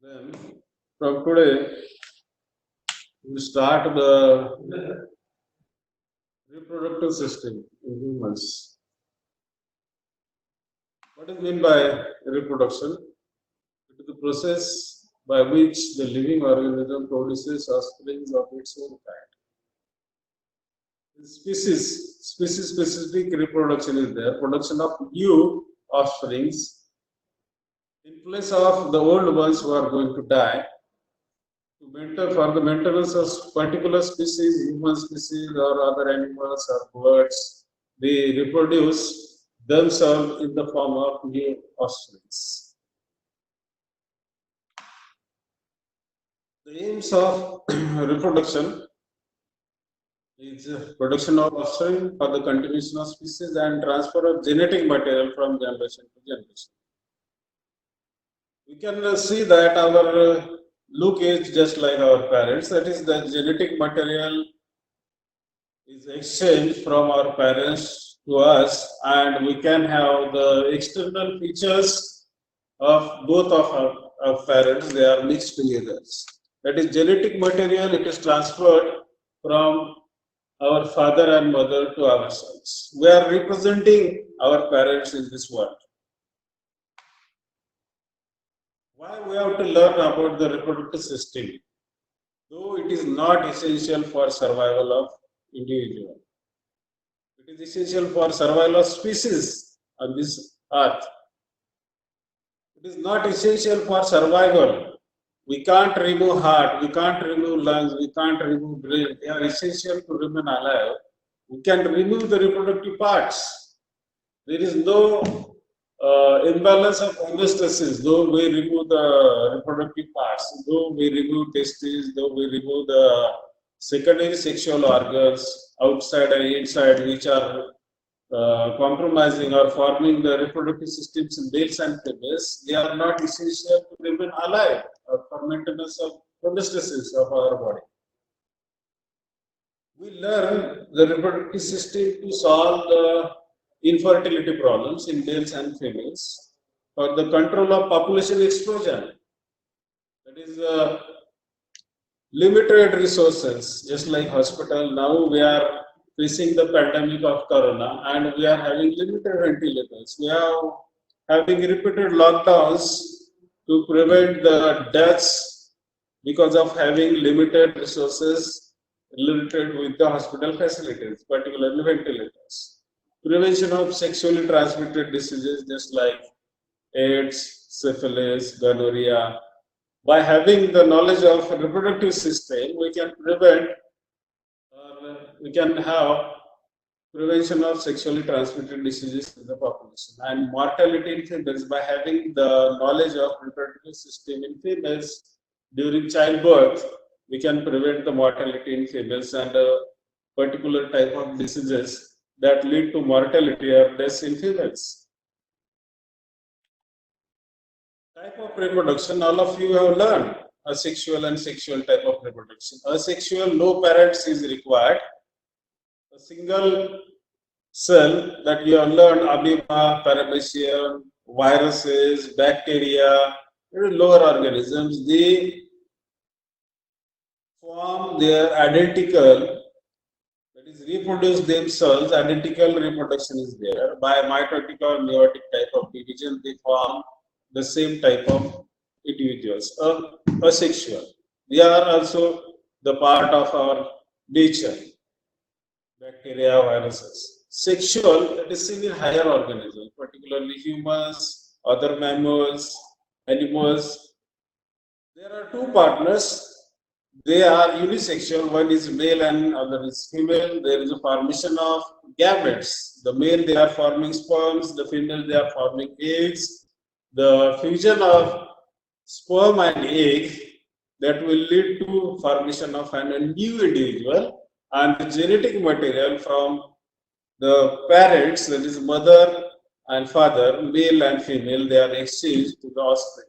Then from today, we start the reproductive system in humans. What is meant by reproduction? It is the process by which the living organism produces offspring of its own kind. Species specific reproduction is there, production of new offsprings in place of the old ones who are going to die. For the maintenance of particular species, human species or other animals or birds, they reproduce themselves in the form of new offsprings. The aims of reproduction is production of offspring for the continuation of species and transfer of genetic material from generation to generation. We can see that our look is just like our parents, that is, the genetic material is exchanged from our parents to us, and we can have the external features of both of our parents, they are mixed together. That is, genetic material, it is transferred from our father and mother to ourselves. We are representing our parents in this world. Why we have to learn about the reproductive system? Though it is not essential for survival of individual, it is essential for survival of species on this earth. It is not essential for survival. We can't remove heart, we can't remove lungs, we can't remove brain. They are essential to remain alive. We can remove the reproductive parts. There is no imbalance of homeostasis, though we remove the reproductive parts, though we remove testes, though we remove the secondary sexual organs outside and inside, which are compromising or forming the reproductive systems in males and females, they are not essential to remain alive or for maintenance of homeostasis of our body. We learn the reproductive system to solve the infertility problems in males and females, for the control of population explosion. That is limited resources, just like hospital. Now we are facing the pandemic of corona and we are having limited ventilators. We are having repeated lockdowns to prevent the deaths because of having limited resources related with the hospital facilities, particularly ventilators. Prevention of sexually transmitted diseases just like AIDS, syphilis, gonorrhea. By having the knowledge of reproductive system, we can prevent or we can have prevention of sexually transmitted diseases in the population. And mortality in females, by having the knowledge of reproductive system in females during childbirth, we can prevent the mortality in females and a particular type of diseases that lead to mortality or death in females. Type of reproduction, all of you have learned asexual and sexual type of reproduction. Asexual, no parents is required. A single cell that you have learned, amoeba, paramecium, viruses, bacteria, lower organisms, they form their identical, that is reproduce themselves, identical reproduction is there. By mitotic or meiotic type of division, they form the same type of individuals, asexual. They are also the part of our nature, bacteria, viruses. Sexual, that is seen in higher organisms, particularly humans, other mammals, animals. There are two partners. They are unisexual. One is male and other is female. There is a formation of gametes. The male, they are forming sperms. The female, they are forming eggs. The fusion of sperm and egg, that will lead to formation of a new individual, and the genetic material from the parents, that is mother and father, male and female, they are exchanged to the offspring.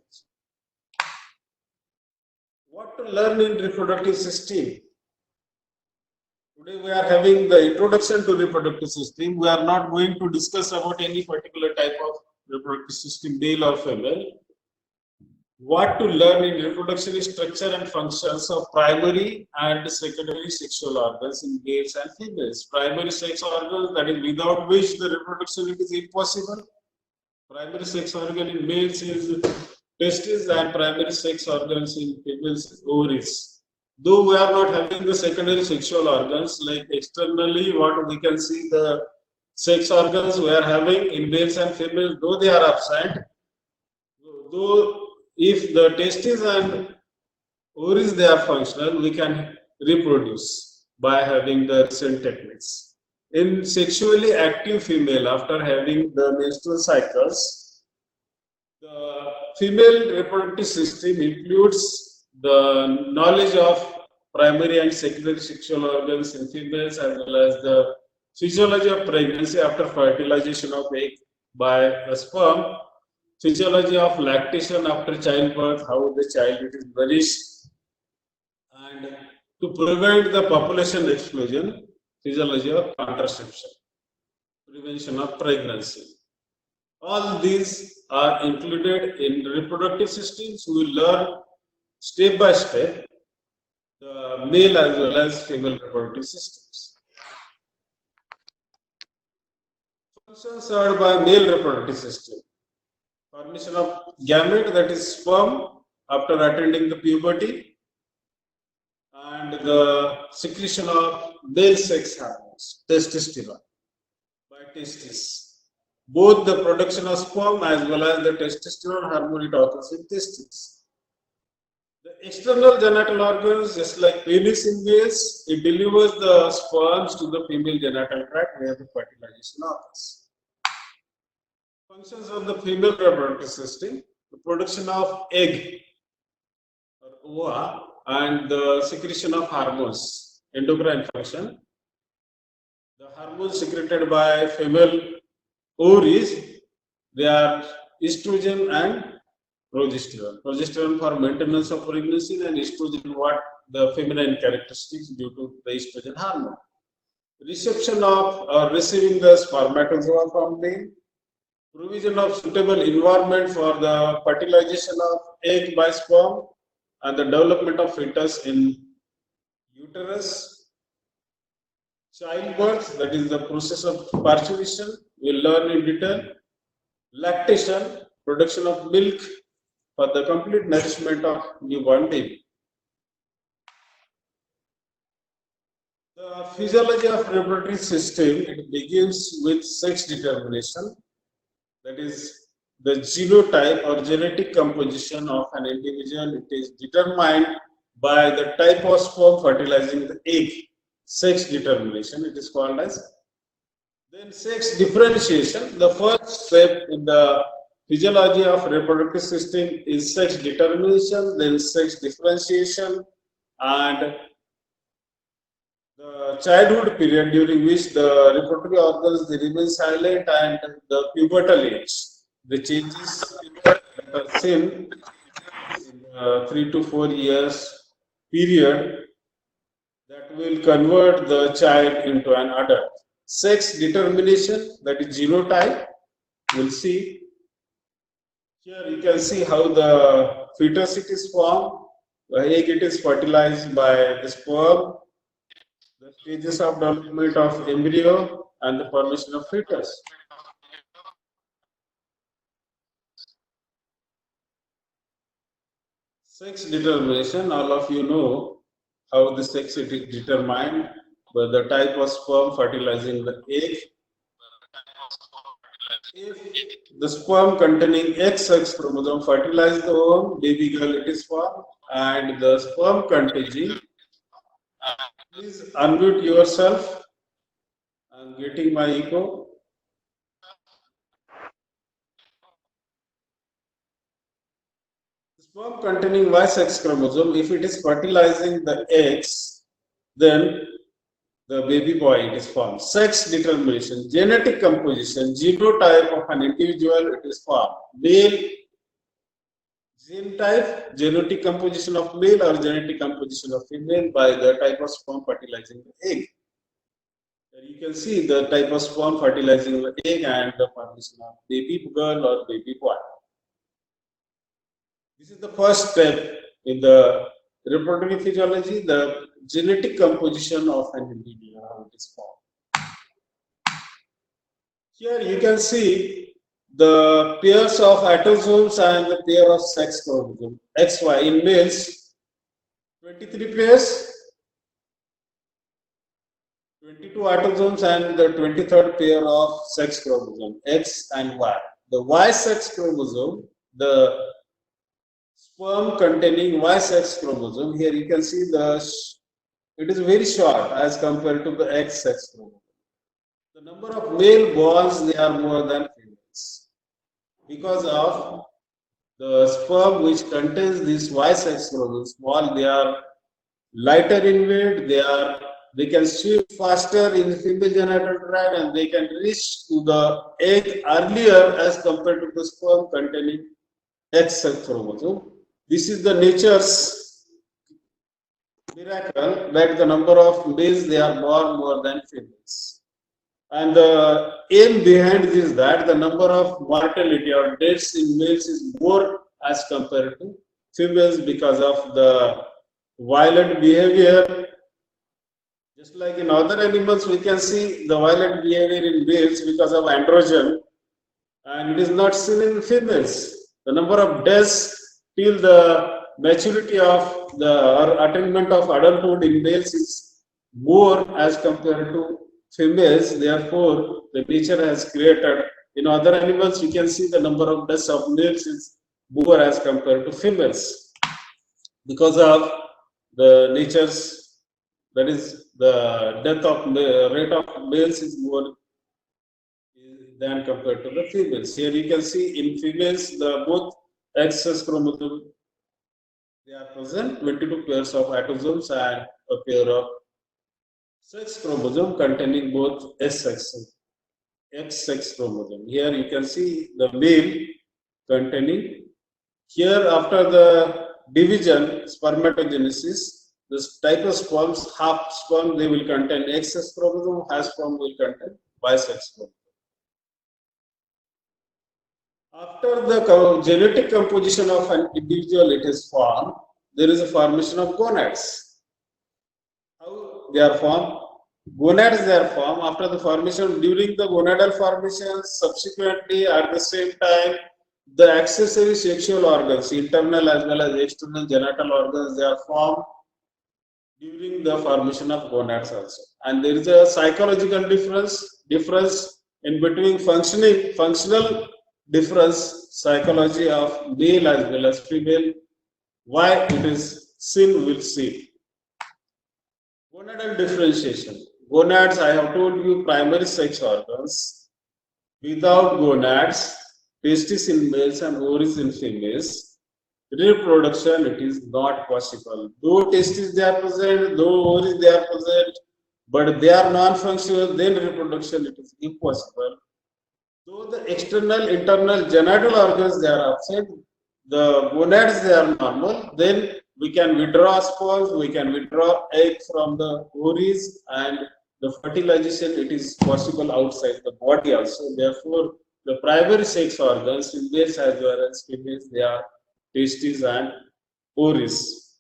What to learn in reproductive system? Today we are having the introduction to reproductive system. We are not going to discuss about any particular type of reproductive system, male or female. what to learn in reproduction is structure and functions of primary and secondary sexual organs in males and females. Primary sex organs, that is without which the reproduction is impossible. Primary sex organ in males is testes and primary sex organs in females is ovaries. Though we are not having the secondary sexual organs, like externally what we can see the sex organs we are having in males and females, though they are absent, though if the testes and ovaries they are functional, we can reproduce by having the recent techniques. In sexually active female, after having the menstrual cycles, the female reproductive system includes the knowledge of primary and secondary sexual organs in females, as well as the physiology of pregnancy after fertilization of egg by the sperm, physiology of lactation after childbirth, how the child it is nourished, and to prevent the population explosion, physiology of contraception, prevention of pregnancy. All these are included in reproductive systems. We learn step by step the male as well as female reproductive systems. Functions served by male reproductive system. Formation of gamete, that is sperm, after attaining the puberty, and the secretion of male sex hormones, testosterone, by testes. Both the production of sperm as well as the testosterone hormone it occurs in testes. The external genital organs, just like penis in males, it delivers the sperms to the female genital tract where the fertilization occurs. Functions of the female reproductive system: the production of egg or ova and the secretion of hormones, endocrine function. The hormones secreted by female ovaries, they are estrogen and progesterone. Progesterone for maintenance of pregnancy and estrogen what the feminine characteristics due to the estrogen hormone. Reception of or receiving the spermatozoa from male. Provision of suitable environment for the fertilization of egg by sperm and the development of fetus in uterus. Childbirth, that is the process of parturition, we'll learn in detail. Lactation, production of milk for the complete nourishment of newborn baby. The physiology of reproductive system, it begins with sex determination. That is the genotype or genetic composition of an individual. It is determined by the type of sperm fertilizing the egg. Sex determination, it is called as. Then sex differentiation. The first step in the physiology of reproductive system is sex determination, then sex differentiation, and the childhood period during which the reproductive organs they remain silent, and the pubertal age. The changes that are seen in 3 to 4 years period that will convert the child into an adult. Sex determination, that is genotype. We'll see. Here you can see how the fetus it is formed. The egg it is fertilized by the sperm. The stages of development of embryo and the formation of fetus. Sex determination, all of you know how the sex it is determined by the type of sperm fertilizing the egg. If the sperm containing XX chromosome fertilize the ovum, baby girl it is formed, and the sperm containing, please unmute yourself. I'm getting my echo. Sperm containing Y-sex chromosome, if it is fertilizing the eggs, then the baby boy it is formed. Sex determination, genetic composition, genotype of an individual it is formed. Male genotype, genetic composition of male or genetic composition of female by the type of sperm fertilizing the egg. There you can see the type of sperm fertilizing the egg and the formation of baby girl or baby boy. This is the first step in the reproductive physiology, the genetic composition of an individual, how it is formed. Here you can see the pairs of autosomes and the pair of sex chromosomes. XY in males, 23 pairs, 22 autosomes, and the 23rd pair of sex chromosome, X and Y. The Y sex chromosome, the sperm containing Y sex chromosome, here you can see it is very short as compared to the X sex chromosome. The number of male balls, they are more than females because of the sperm which contains this Y sex chromosome small. They are lighter in weight. They can swim faster in the female genital tract, and they can reach to the egg earlier as compared to the sperm containing X sex chromosome. This is the nature's miracle that the number of males they are born more than females. And the aim behind this is that the number of mortality or deaths in males is more as compared to females because of the violent behavior. Just like in other animals, we can see the violent behavior in males because of androgen, and it is not seen in females. The number of deaths till the maturity of or attainment of adulthood in males is more as compared to females. Therefore, the nature has created. In other animals, you can see the number of deaths of males is more as compared to females because of the nature's, that is the death of rate of males is more than compared to the females. Here you can see in females the both X sex chromosome they are present, 22 pairs of autosomes and a pair of sex chromosome containing both X sex chromosome. Here you can see the male containing. Here after the division, spermatogenesis, this type of sperms, half sperm they will contain X sex chromosome, half sperm will contain Y sex chromosome. After the genetic composition of an individual it is formed, there is a formation of gonads. How they are formed? Gonads they are formed after the formation. During the gonadal formation, subsequently at the same time, the accessory sexual organs, internal as well as external genital organs, they are formed during the formation of gonads also. And there is a psychological difference in between functional difference, psychology of male as well as female. Why it is seen, we'll see. Gonadal differentiation. Gonads, I have told you, primary sex organs. Without gonads, testes in males and ovaries in females, reproduction it is not possible. Though testes they are present, though ovaries they are present, but they are non-functional, then reproduction it is impossible. Though the external, internal genital organs they are absent, the gonads they are normal, then we can withdraw sperms, we can withdraw egg from the ovaries, and the fertilization it is possible outside the body also. Therefore, the primary sex organs in males as well as females, they are testes and ovaries.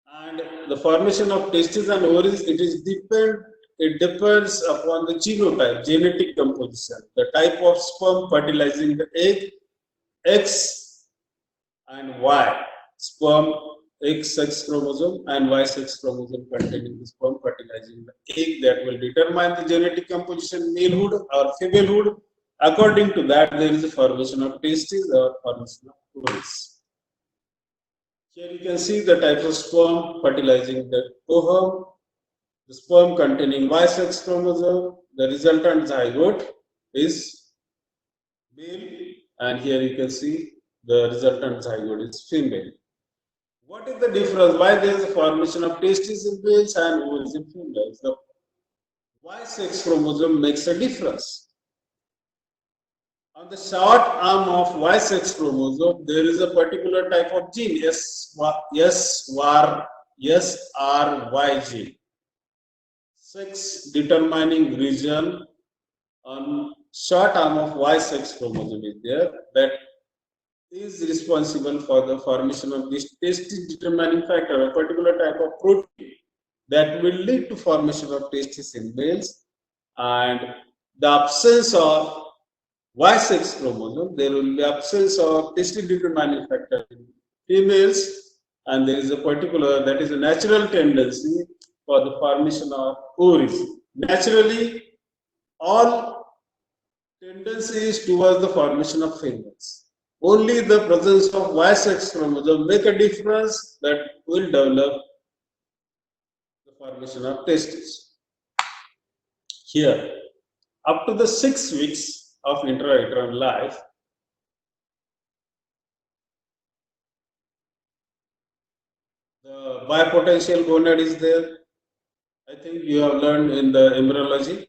And the formation of testes and ovaries, it depends upon the genotype, genetic composition, the type of sperm fertilizing the egg, X and Y, sperm X sex chromosome and Y sex chromosome containing the sperm fertilizing the egg, that will determine the genetic composition, malehood or femalehood. According to that, there is a formation of testes or formation of ovaries. Here you can see the type of sperm fertilizing the ovum, the sperm containing Y sex chromosome, the resultant zygote is male, and here you can see the resultant zygote is female. What is the difference? Why there is a formation of testes in males and ovaries in females? The Y sex chromosome makes a difference. On the short arm of Y sex chromosome, there is a particular type of gene, SRY gene. Sex determining region on short arm of Y sex chromosome is there, that is responsible for the formation of this testis determining factor, a particular type of protein that will lead to formation of testis in males, and the absence of Y-sex chromosome, there will be absence of testis determining factor in females, and there is a particular, that is a natural tendency for the formation of ovaries. Naturally, all tendencies towards the formation of females. Only the presence of Y-sex chromosome make a difference that will develop the formation of testes. Here, up to the 6 weeks of intrauterine life, the bipotential gonad is there. I think you have learned in the embryology.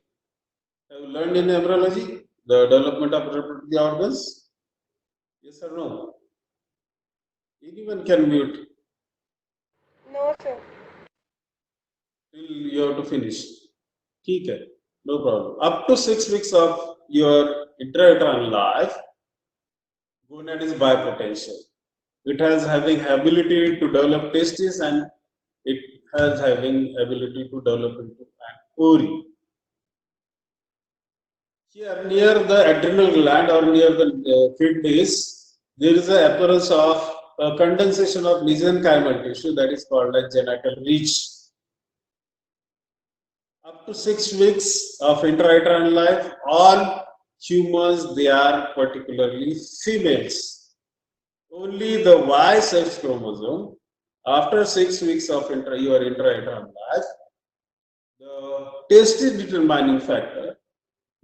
Have you learned in embryology the development of reproductive organs? Yes or no? Anyone can mute. No, sir. Till you have to finish. ठीक है, no problem. Up to 6 weeks of your intrauterine life, gonad is bipotential. It has having ability to develop testes and it has having ability to develop into an ovary. Here near the adrenal gland or near the kidneys, there is an appearance of a condensation of mesenchymal tissue that is called as genital ridge. Up to 6 weeks of intrauterine life, all humans, they are particularly females. Only the Y-sex chromosome, after 6 weeks of your intrauterine life, the testis determining factor,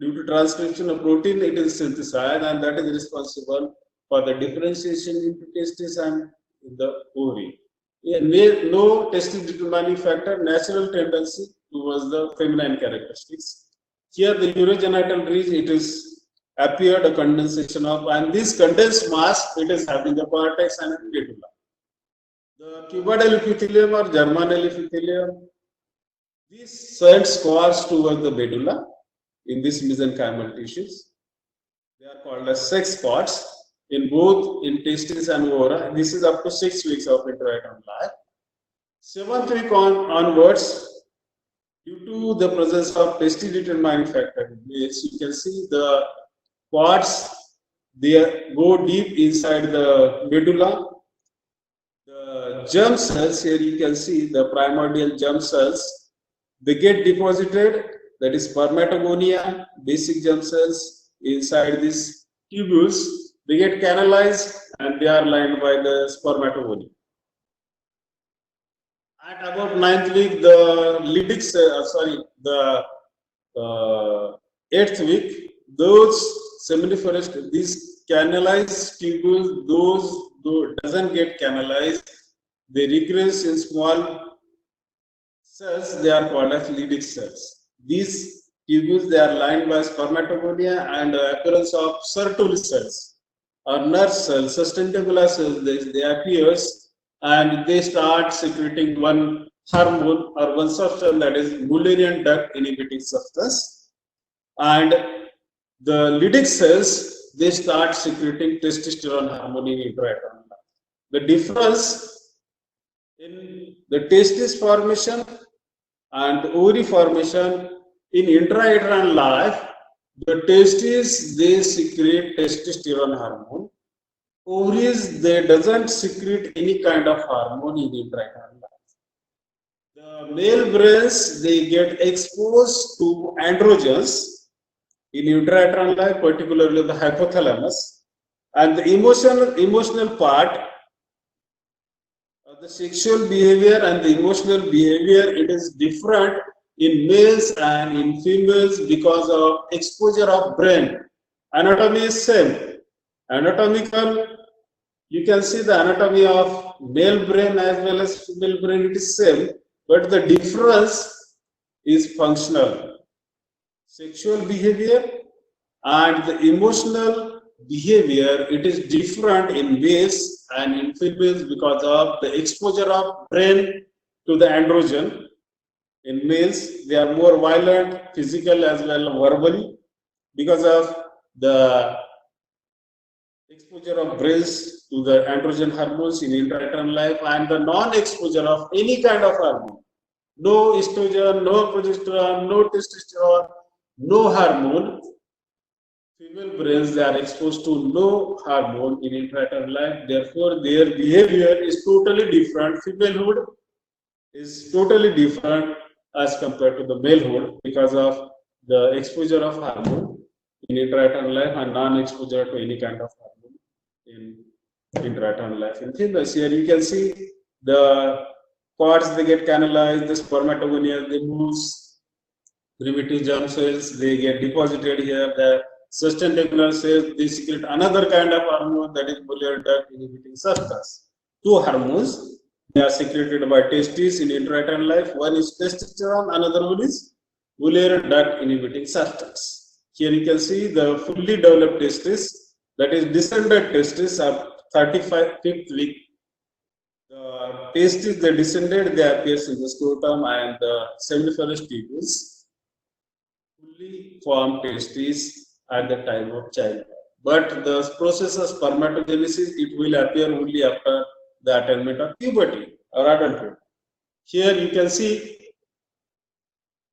due to transcription of protein, it is synthesized, and that is responsible for the differentiation into testis and in the ovary. No testis determining factor, natural tendency towards the feminine characteristics. Here the urogenital ridge, it is appeared a condensation of, and this condensed mass, it is having a cortex and a medulla. The cuboidal epithelium or germinal epithelium, this sends course towards the medulla in this mesenchymal tissues. They are called as sex spots in both in testes and ova. This is up to 6 weeks of intrauterine life. 7th week onwards, due to the presence of testis determining factor, you can see the pods, they go deep inside the medulla. The germ cells, here you can see the primordial germ cells, they get deposited, that is spermatogonia, basic germ cells inside these tubules, they get canalized and they are lined by the spermatogonia. At about 9th week, the lytic the 8th week, those seminiferous, these canalized tubules, those doesn't get canalized, they regress in small cells, they are called as lytic cells. These tubules, they are lined by spermatogonia and appearance of Sertoli cells or nerve cells, sustentacular cells, they appears and they start secreting one hormone or one substance, that is Mullerian duct inhibiting substance, and the lytic cells, they start secreting testosterone hormone in intrauterine life. The difference in the testis formation and ovary formation in intrauterine life, the testes, they secrete testosterone hormone. Ovaries, they doesn't secrete any kind of hormone in intrauterine life. The male brains, they get exposed to androgens in intrauterine life, particularly the hypothalamus, and the emotional part of the sexual behavior and the emotional behavior, it is different in males and in females because of exposure of brain. Anatomy is same. Anatomical, you can see the anatomy of male brain as well as female brain, it is same, but the difference is functional. Sexual behavior and the emotional behavior, it is different in males and in females because of the exposure of brain to the androgen. In males, they are more violent, physical as well as verbally, because of the exposure of breast to the androgen hormones in intrauterine life, and the non-exposure of any kind of hormone. No estrogen, no progesterone, no testosterone, no hormone. Female brains, they are exposed to no hormone in intrauterine life, therefore their behavior is totally different. Femalehood is totally different as compared to the malehood because of the exposure of hormone in intrauterine life and non-exposure to any kind of hormone in intrauterine life. In females, here you can see the cords, they get canalized, the spermatogonia, they move, primitive germ cells, they get deposited here, the sustenance cells, they secrete another kind of hormone, that is Muller duct inhibiting substance. Two hormones, they are secreted by testes in intrauterine life. One is testosterone, another one is Muller duct inhibiting substance. Here you can see the fully developed testis, that is descended testis of 35th week. The testis, they descended, they appears in the scrotum and the seminiferous tubules. Fully formed testes at the time of childbirth. But the process of spermatogenesis, it will appear only after the attainment of puberty or adulthood. Here you can see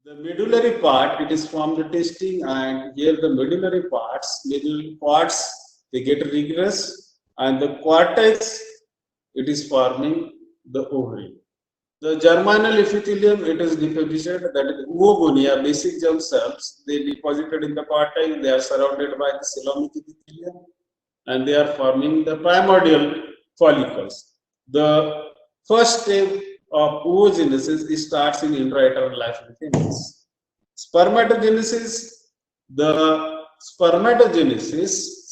the medullary part, it is from the testing, and here the medullary parts, they get regress, and the cortex, it is forming the ovary. The germinal epithelium, it is deposited, that is oogonia, basic germ cells, they deposited in the cortex, they are surrounded by the coelomic epithelium, and they are forming the primordial follicles. The first step of oogenesis starts in intrauterine life in females. Spermatogenesis,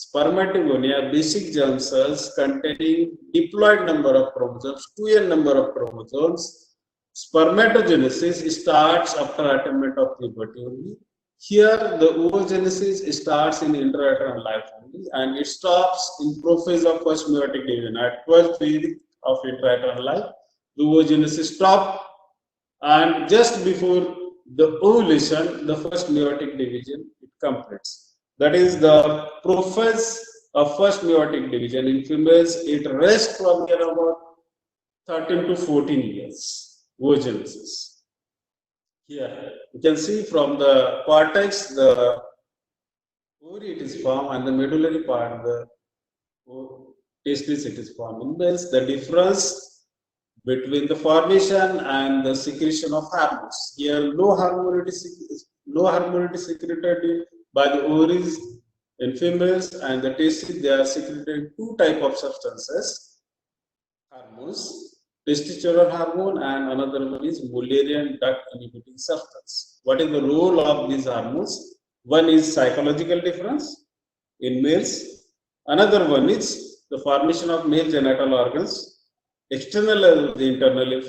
spermatogonia, basic germ cells containing diploid number of chromosomes, 2n number of chromosomes. Spermatogenesis starts after attainment of puberty only. Here, the oogenesis starts in intrauterine life only, and it stops in prophase of first meiotic division. At 12th week of intrauterine life, the oogenesis stops, and just before the ovulation, the first meiotic division, it completes. That is the prophase of first meiotic division in females. It rests from here about 13 to 14 years. Oogenesis. Here you can see from the cortex, the ovary it is formed, and the medullary part, the testis, it is formed. In males, the difference between the formation and the secretion of hormones. Here, no hormone is secreted by the ovaries in females, and the testes, they are secreted two type of substances, hormones. Testosterone hormone, and another one is Mullerian duct inhibiting substance. What is the role of these hormones? One is psychological difference in males. Another one is the formation of male genital organs, external as the internal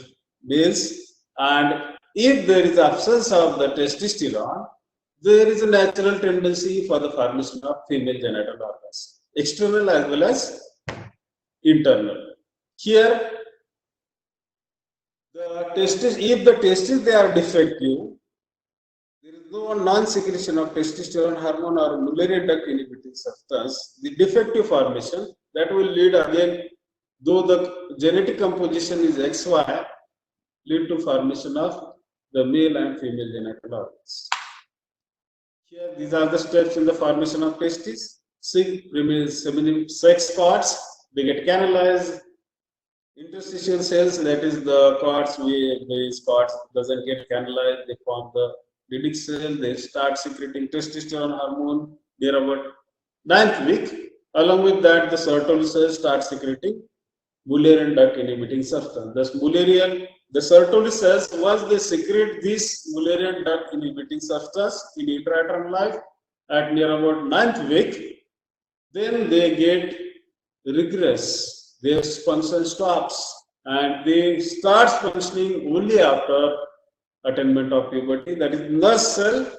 males. And if there is absence of the testosterone, there is a natural tendency for the formation of female genital organs, external as well as internal. Here, if the testes they are defective, there is no non-secretion of testosterone hormone or Mullerian duct inhibiting substance. The defective formation that will lead again, though the genetic composition is XY, lead to formation of the male and female genital organs. Here, these are the steps in the formation of testes. Sex cords, they get canalized. Interstitial cells, that is the cords, these cords doesn't get canalized, they form the Leydig cell, they start secreting testosterone hormone near about 9th week. Along with that, the Sertoli cells start secreting Mullerian duct inhibiting substance. Thus, the Sertoli cells, once they secrete this Mullerian duct inhibiting substance in intrauterine life at near about 9th week, then they get regress. Their function stops, and they start functioning only after attainment of puberty. That is nurse cell.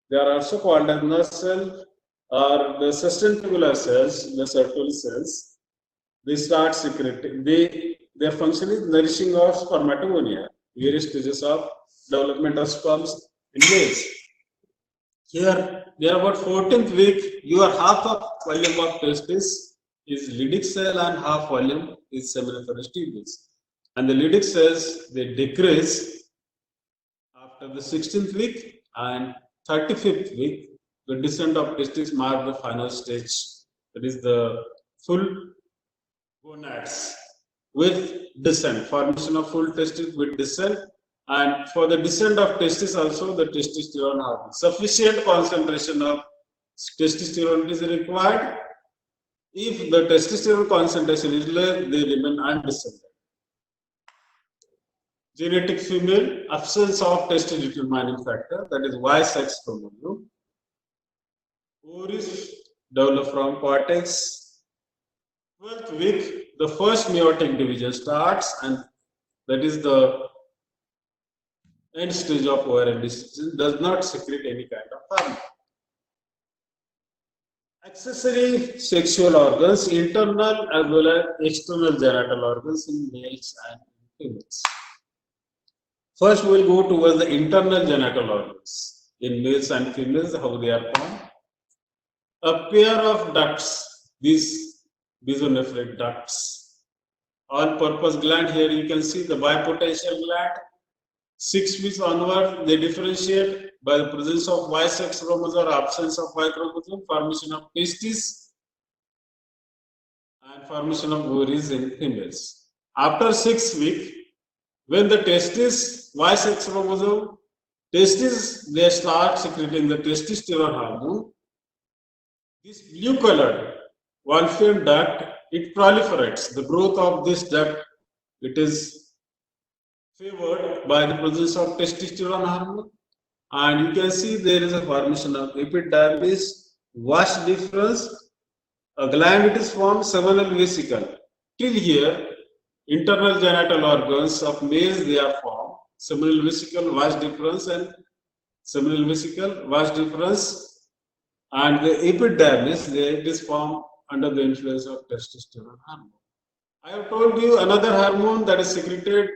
They are also called as nurse cell or the sustentacular cells, the Sertoli cells. They start secreting. Their function is nourishing of spermatogonia, various stages of development of sperms in males. Here, they are about 14th week. Your half of volume of testis is Leydig cell and half volume is seminiferous tubules. And the Leydig cells, they decrease after the 16th week and 35th week. The descent of testes mark the final stage. That is the full gonads with descent, formation of full testes with descent. And for the descent of testes also, the testosterone hormone. Sufficient concentration of testosterone is required. If the testosterone concentration is less, they remain undescended. Genetic female, absence of testis determining factor, that is Y sex chromosome. Ovaries develop from cortex. 12th week, the first meiotic division starts, and that is the end stage of ovarian disease, does not secrete any kind of hormone. Accessory sexual organs, internal as well as external genital organs in males and females. First, we will go towards the internal genital organs in males and females, how they are formed. A pair of ducts, these mesonephroid ducts, all-purpose gland. Here you can see the bipotential gland. 6 weeks onward, they differentiate by the presence of Y sex chromosome or absence of Y chromosome, formation of testes, and formation of ovaries in females. After 6 weeks, when the testis, Y sex chromosome, testis, they start secreting the testosterone hormone. This blue colored Wolffian duct, it proliferates. The growth of this duct, it is favored by the presence of testosterone hormone, and you can see there is a formation of epidermis, vas deferens, a gland it is formed, seminal vesicle. Till here, internal genital organs of males they are formed, seminal vesicle, vas deferens, and seminal vesicle, vas deferens, and the epidermis it is formed under the influence of testosterone hormone. I have told you another hormone that is secreted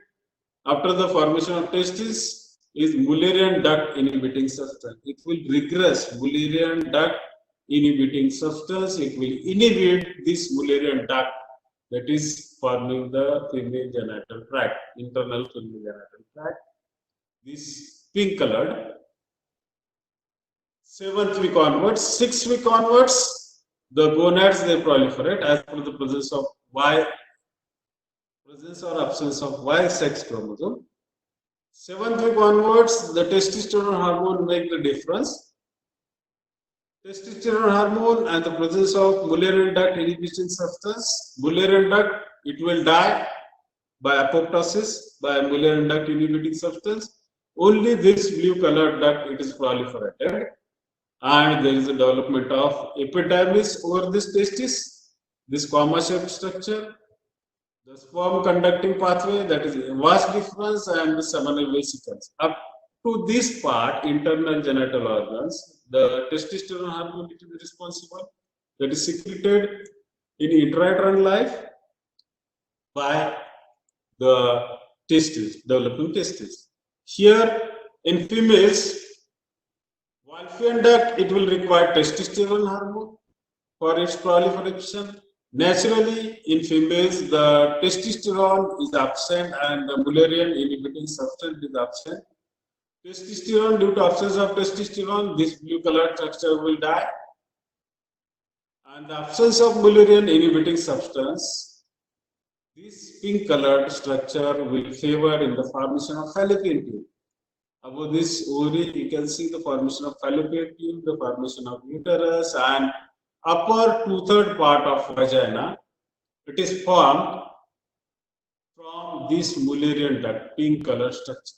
after the formation of testis is Mullerian duct inhibiting substance. It will regress Mullerian duct inhibiting substance. It will inhibit this Mullerian duct that is forming the female genital tract, internal female genital tract. This pink colored. 7th week onwards, 6th week onwards, the gonads they proliferate as per the presence of presence or absence of Y sex chromosome. 7th week onwards, the testosterone hormone make the difference. Testosterone hormone and the presence of Mullerian duct inhibition substance. Mullerian duct, it will die by apoptosis by Mullerian duct inhibiting substance. Only this blue colored duct, it is proliferated. And there is a development of epidermis over this testis, this comma-shaped structure. The sperm conducting pathway, that is vas deferens and the seminal vesicles. Up to this part, internal genital organs, the testosterone hormone is responsible, that is secreted in intrauterine life by the testes, developing testes. Here in females, Wolffian duct, it will require testosterone hormone for its proliferation. Naturally, in females, the testosterone is absent and the Mullerian inhibiting substance is absent. Testosterone, due to absence of testosterone, this blue colored structure will die. And the absence of Mullerian inhibiting substance, this pink colored structure will favor in the formation of fallopian tube. Above this ovary, you can see the formation of fallopian tube, the formation of uterus, and upper 2/3 part of vagina. It is formed from this Mullerian duct, pink color structure.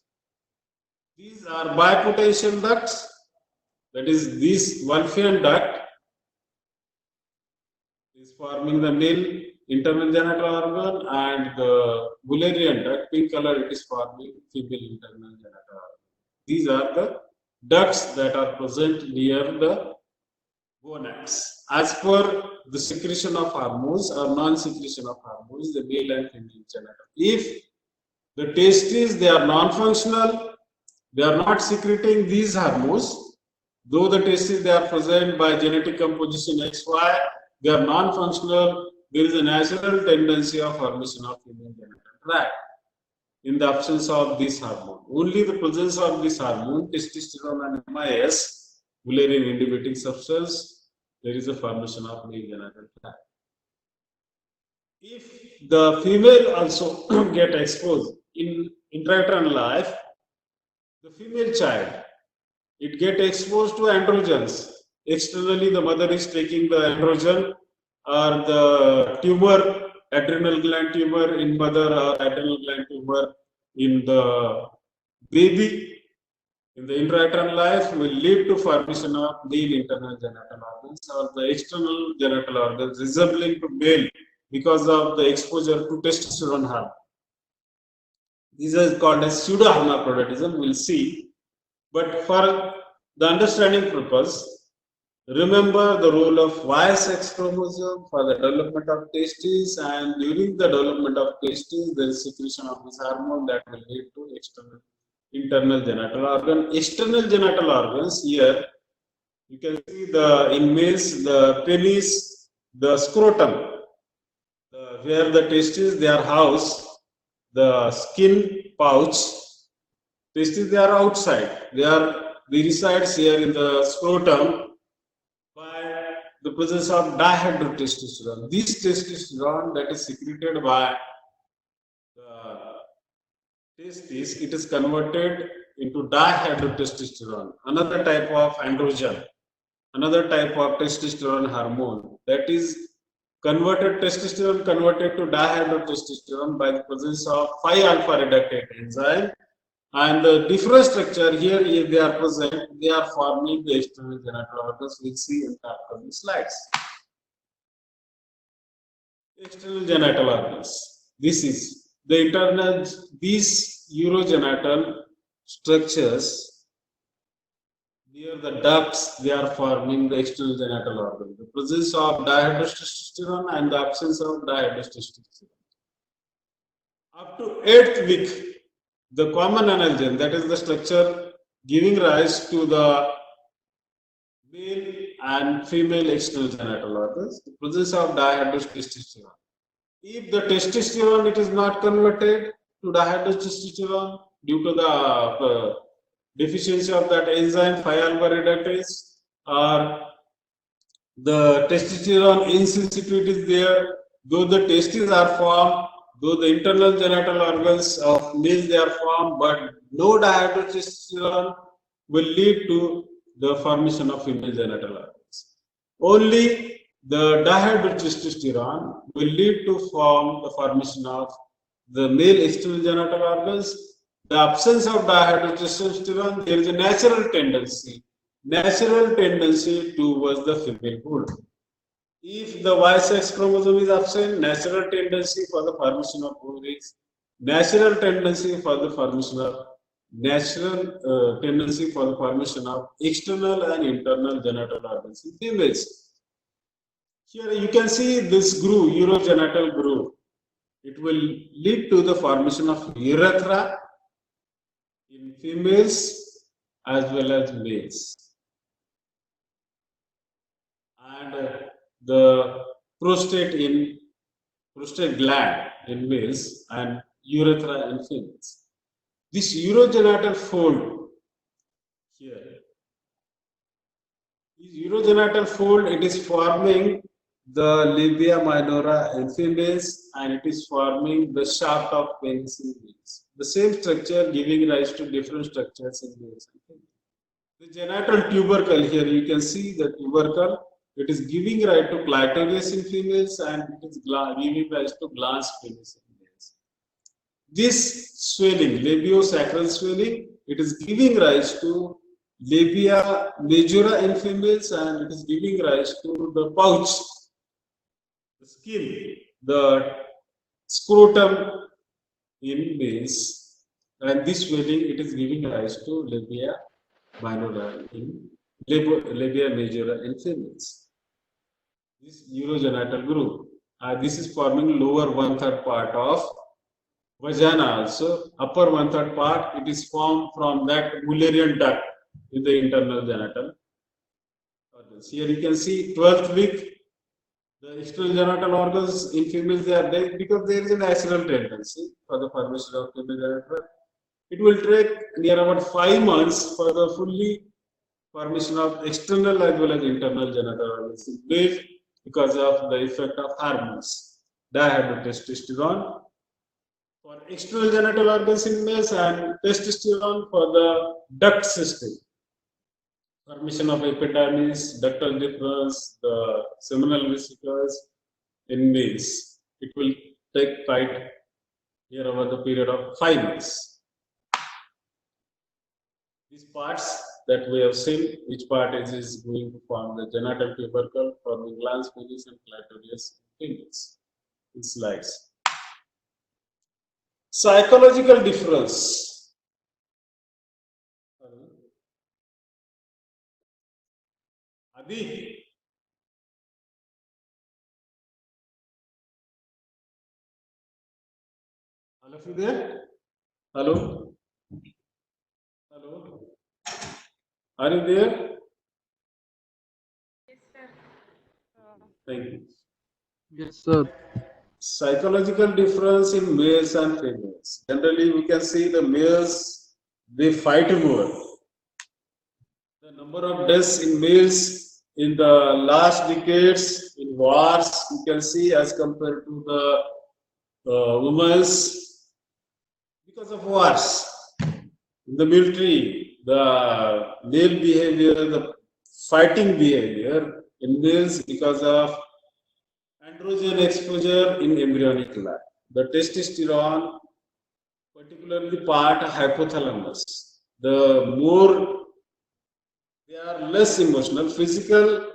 These are bipotential ducts, that is this Wolffian duct is forming the male internal genital organ, and the Mullerian duct, pink color, it is forming female internal genital organ. These are the ducts that are present near the gonads. As per the secretion of hormones or non-secretion of hormones, the male and female genital. If the testes, they are non-functional, they are not secreting these hormones, though the testes, they are present by genetic composition XY, they are non-functional, there is a natural tendency of formation of female genital tract in the absence of this hormone. Only the presence of this hormone, testosterone and MIS, Mullerian inhibiting substance, there is a formation of male genital tract. If the female also get exposed in intrauterine life, the female child, it get exposed to androgens. Externally, the mother is taking the androgen or the tumor, adrenal gland tumor in mother or adrenal gland tumor in the baby. In the intrauterine life will lead to formation of male internal genital organs or the external genital organs resembling to male because of the exposure to testosterone hormone. These are called as pseudo-hermaphroditism, we'll see. But for the understanding purpose, remember the role of Y-sex chromosome for the development of testes, and during the development of testes, there is secretion of this hormone that will lead to internal genital organ. External genital organs here, you can see in males, the penis, the scrotum, where the testes they are housed, the skin pouch, testes they are outside. They reside here in the scrotum by the presence of dihydrotestosterone. This testosterone that is secreted by the testes, it is converted into dihydrotestosterone, another type of androgen, another type of testosterone hormone that is testosterone converted to dihydrotestosterone by the presence of 5-alpha reductase enzyme. And the different structure here, if they are present, they are forming the external genital organs. We'll see in the upcoming slides. External genital organs. This is the internal, these urogenital structures near the ducts, they are forming the external genital organ. The presence of dihydrotestosterone and the absence of dihydrotestosterone. Up to 8th week, the common analgen, that is the structure giving rise to the male and female external genital organs, the presence of dihydrotestosterone. If the testosterone it is not converted to dihydrotestosterone due to the deficiency of that enzyme 5-alpha reductase, or the testosterone insensitivity is there, though the testes are formed, though the internal genital organs of males they are formed, but no dihydrotestosterone will lead to the formation of female genital organs. Only the dihydrotestosterone will lead to form the formation of the male external genital organs. The absence of dihydrotestosterone, there is a natural tendency towards the femalehood. If the Y-sex chromosome is absent, natural tendency for the formation of ovaries, natural tendency for the formation of external and internal genital organs in females. Here you can see this groove, urogenital groove. It will lead to the formation of urethra in females as well as males, and the prostate gland in males and urethra in females. This urogenital fold here, it is forming the labia minora in females, and it is forming the shaft of penis in males. The same structure giving rise to different structures in males and females. The genital tubercle here, you can see the tubercle, it is giving rise to clitoris in females, and it is giving rise to glans penis in males. This swelling, labiosacral swelling, it is giving rise to labia majora in females, and it is giving rise to the pouch, the skin, the scrotum in males, and this swelling it is giving rise to labia minora in labia majora in females. This urogenital groove, this is forming lower 1/3 part of vagina also. Upper 1/3 part, it is formed from that Mullerian duct in the internal genital organs. Here you can see 12th week, The external genital organs in females, they are there because there is a natural tendency for the formation of female genital. It will take near about 5 months for the fully formation of external as well as internal genital organs in male because of the effect of hormones, dihydrotestosterone for external genital organs in males and testosterone for the duct system. Formation of epidermis, ductal difference, the seminal vesicles in males. It will take quite here over the period of 5 months. These parts that we have seen, each part is going to form the genital tubercle, forming glans, penis, and clitoris in females. In slides. Psychological difference. Adi. All of you there? Hello? Hello? Are you there? Yes, sir. Thank you. Yes, sir. Psychological difference in males and females. Generally, we can see the males, they fight more. The number of deaths in males in the last decades in wars, you can see as compared to the women's because of wars. In the military, the male behavior, the fighting behavior in males because of androgen exposure in embryonic life. The testosterone, particularly part of hypothalamus, the more they are less emotional, physical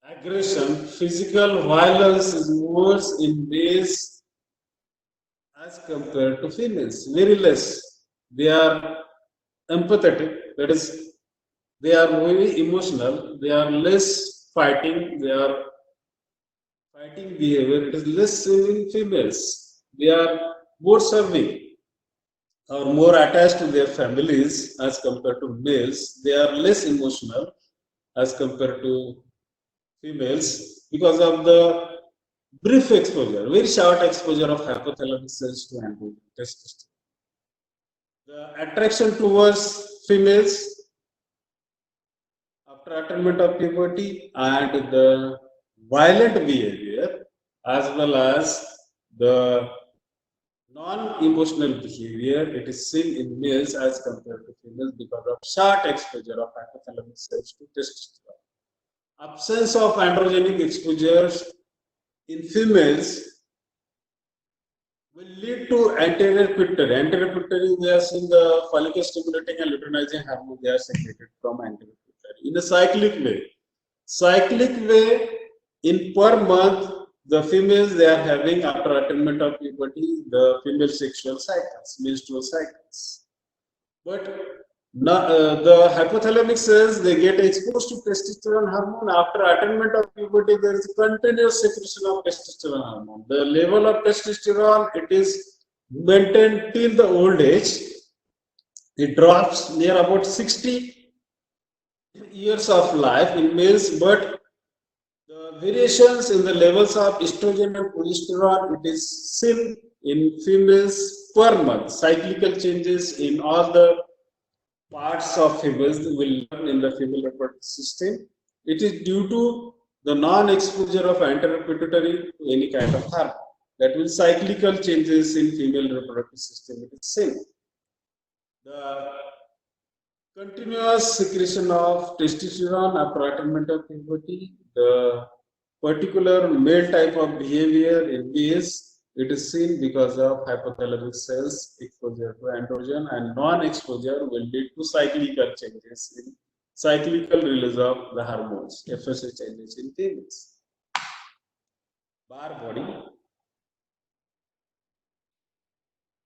aggression, physical violence is more in males as compared to females, very less. They are empathetic, that is, they are very emotional, they are less fighting, they are fighting behavior, it is less in females. They are more serving or more attached to their families as compared to males. They are less emotional as compared to females because of the brief exposure, very short exposure of hypothalamic cells to androgen testosterone. The attraction towards females after attainment of puberty and the violent behavior as well as the non-emotional behavior, it is seen in males as compared to females because of short exposure of hypothalamic cells to testosterone. Absence of androgenic exposures in females will lead to anterior pituitary. Anterior pituitary, we are seeing the follicle stimulating and luteinizing hormone, they are secreted from anterior pituitary in a cyclic way. Cyclic way, in per month, the females they are having after attainment of puberty, the female sexual cycles, menstrual cycles. But the hypothalamic cells they get exposed to testosterone hormone after attainment of puberty. There is continuous secretion of testosterone hormone. The level of testosterone it is maintained till the old age. It drops near about 60 years of life in males, but the variations in the levels of estrogen and progesterone it is seen in females per month. Cyclical changes in all the parts of females will learn in the female reproductive system. It is due to the non-exposure of anterior pituitary to any kind of hormone. That means cyclical changes in female reproductive system it is seen. The continuous secretion of testosterone after attainment of puberty, the particular male type of behavior in males, it is seen because of hypothalamic cells exposure to androgen, and non-exposure will lead to cyclical changes in cyclical release of the hormones, FSH changes in females. Bar body.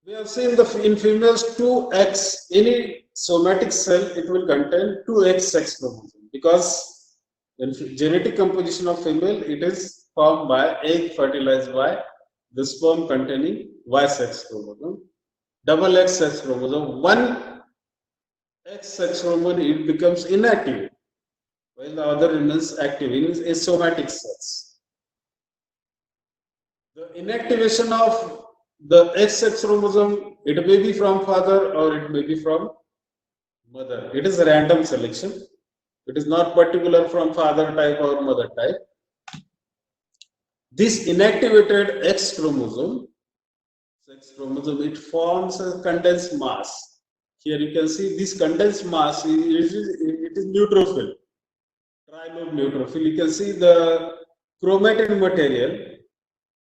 We have seen in females 2X, any somatic cell, it will contain 2X sex chromosome because in genetic composition of female, it is formed by egg fertilized by the sperm containing Y sex chromosome, double X sex chromosome. One X sex chromosome, it becomes inactive, while the other remains active in a somatic cells. The inactivation of the XX chromosome, it may be from father or it may be from mother. It is a random selection. It is not particular from father type or mother type. This inactivated X chromosome, it forms a condensed mass. Here you can see this condensed mass, it is neutrophil, trilobe neutrophil. You can see the chromatin material,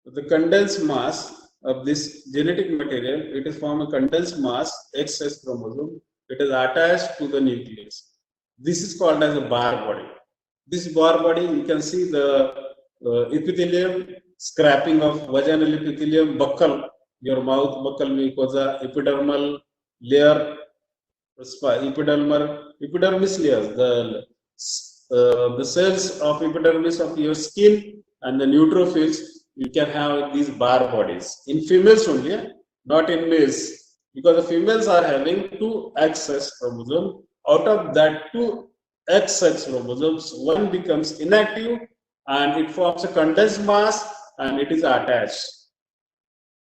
the condensed mass of this genetic material, it is from a condensed mass, XX chromosome. It is attached to the nucleus. This is called as a bar body. This bar body, you can see the epithelium, scrapping of vaginal epithelium, buccal, your mouth, buccal mucosa, epidermal layer, epidermis layers, the cells of epidermis of your skin and the neutrophils, you can have these bar bodies. In females only, not in males, because the females are having two XX chromosomes. Out of that two XX chromosomes, one becomes inactive and it forms a condensed mass and it is attached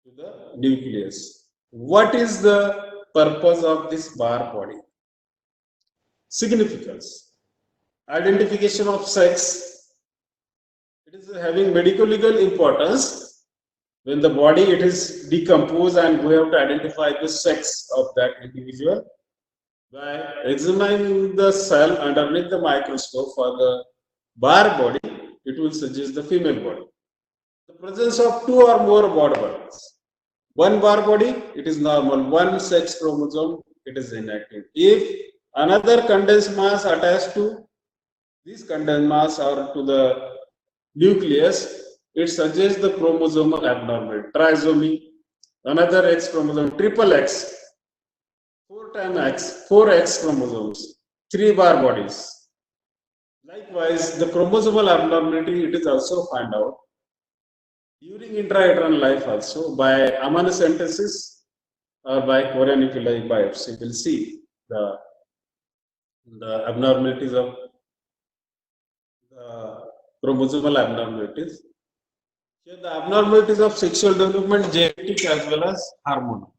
to the nucleus. What is the purpose of this bar body? Significance. Identification of sex. It is having medical legal importance. When the body it is decomposed and we have to identify the sex of that individual by examining the cell underneath the microscope for the bar body, it will suggest the female body. The presence of two or more bar bodies. One bar body, it is normal. One sex chromosome, it is inactive. If another condensed mass attached to this condensed mass or to the nucleus, it suggests the chromosomal abnormality. Trisomy, another X chromosome, triple X, 4 times X, 4X chromosomes, 3 bar bodies. Likewise, the chromosomal abnormality, it is also found out during intrauterine life also by amniocentesis or by chorionuclei biopsy. We will see the abnormalities of the chromosomal abnormalities. Here the abnormalities of sexual development, genetic as well as hormonal.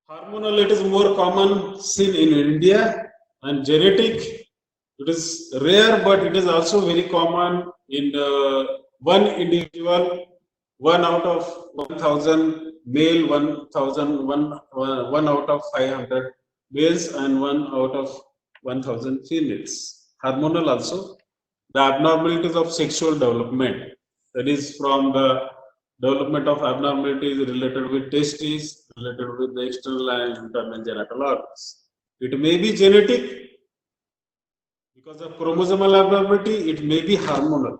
Hormonal, it is more common seen in India, and genetic, it is rare, but it is also very common in one individual, 1 out of 1,000 male, 1 out of 500 males, and 1 out of 1,000 females. Hormonal also, the abnormalities of sexual development, that is from the development of abnormalities related with testes, related with the external and internal genital organs. It may be genetic because of chromosomal abnormality, it may be hormonal.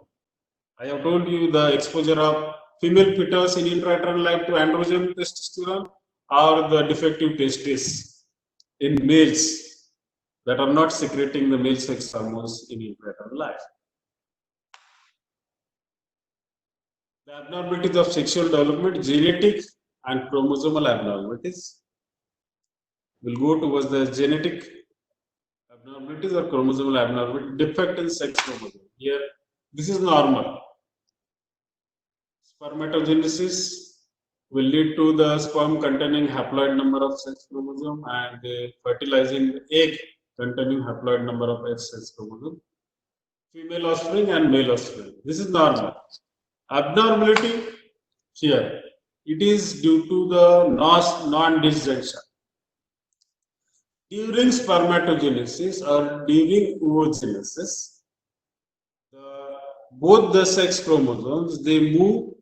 I have told you the exposure of female fetus in intrauterine life to androgen testosterone or the defective testes in males that are not secreting the male sex hormones in intrauterine life. The abnormalities of sexual development, genetic and chromosomal abnormalities. We'll go towards the genetic abnormalities or chromosomal abnormality, defect in sex chromosome. Here, this is normal. Spermatogenesis will lead to the sperm containing haploid number of sex chromosome and fertilizing the egg containing haploid number of X sex chromosome. Female offspring and male offspring. This is normal. Abnormality here, it is due to the non-disjunction. During spermatogenesis or during oogenesis, both the sex chromosomes, they move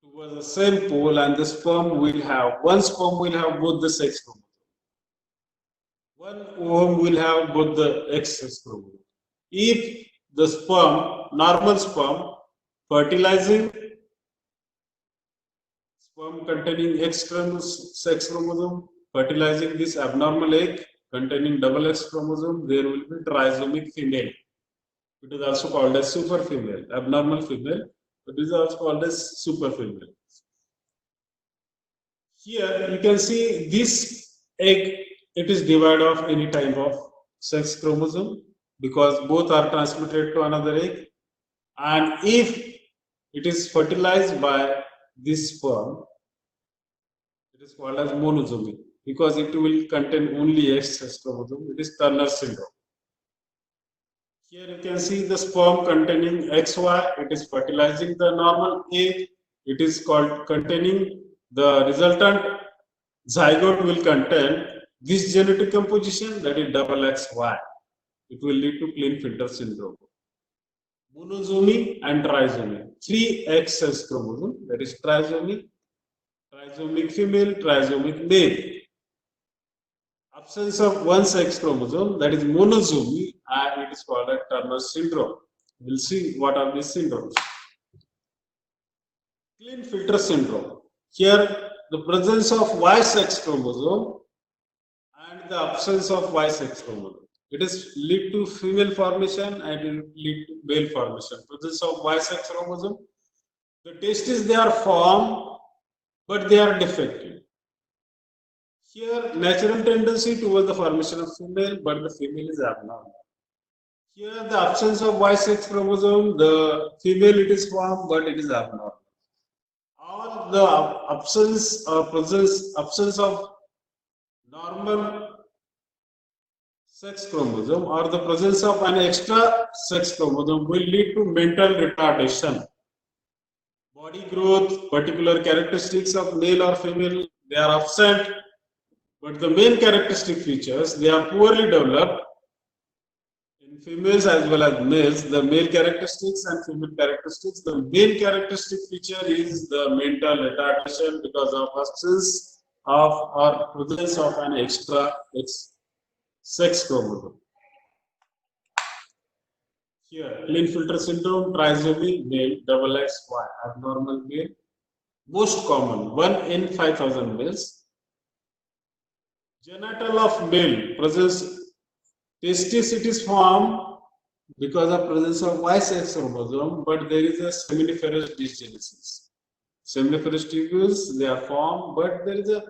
towards the same pole and the sperm will have, one sperm will have both the sex chromosomes. One ovum will have both the X sex chromosomes. If the sperm, normal sperm, fertilizing sperm containing X sex chromosome, fertilizing this abnormal egg containing double X chromosome, there will be trisomic female. It is also called as super female, abnormal female. It is also called as super female. Here you can see this egg, it is divided of any type of sex chromosome because both are transmitted to another egg. And if it is fertilized by this sperm. It is called as monozomy because it will contain only X sex chromosome. It is Turner syndrome. Here you can see the sperm containing XY. It is fertilizing the normal egg. It is called containing the resultant zygote will contain this genetic composition, that is XXY. It will lead to Klinefelter syndrome. Monozomy and trisomy. 3 X sex chromosome, that is trisomy. Trisomic female, trisomic male. Absence of one sex chromosome, that is monozomy, and it is called a Turner syndrome. We'll see what are these syndromes. Klinefelter syndrome. Here, the presence of Y sex chromosome and the absence of Y sex chromosome. It is lead to female formation and it will lead to male formation. Presence of Y sex chromosome. The testes, they are formed, but they are defective. Here, natural tendency towards the formation of female, but the female is abnormal. Here, the absence of Y sex chromosome, the female it is formed, but it is abnormal. Or the absence of normal sex chromosome or the presence of an extra sex chromosome will lead to mental retardation. Body growth, particular characteristics of male or female, they are absent. But the main characteristic features, they are poorly developed in females as well as males. The male characteristics and female characteristics. The main characteristic feature is the mental retardation because of absence of or presence of an extra sex chromosome. Here, Klinefelter syndrome, trisomy, male, XXY, abnormal male. Most common, 1 in 5,000 males. Genital of male, presence testis, it is formed because of presence of Y sex chromosome, but there is a seminiferous dysgenesis. Seminiferous tubules, they are formed, but there is a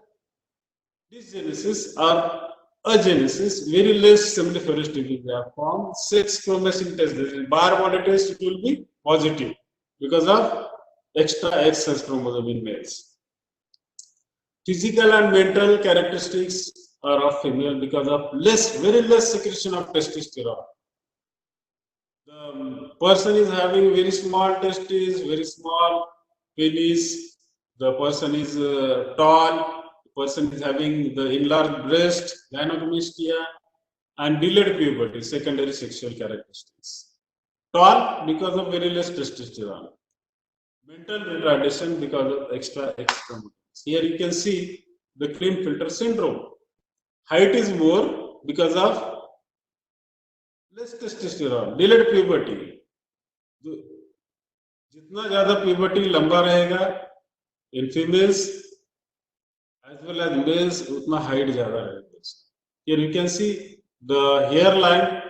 dysgenesis or agenesis, very less seminiferous tubules they are formed. Sex chromatin test, bar body test, it will be positive because of extra X sex chromosome in males. Physical and mental characteristics are of female because of very less secretion of testosterone. The person is having very small testes, very small penis. The person is tall. The person is having the enlarged breast, gynecomastia, and delayed puberty, secondary sexual characteristics. Tall because of very less testosterone. Mental retardation because of extra X chromosomes. Here you can see the Klinefelter syndrome. Height is more because of less testosterone, delayed puberty. जितना ज़्यादा puberty लंबा रहेगा in females as well as males, उतना height ज़्यादा रहेगा. Here you can see the hairline,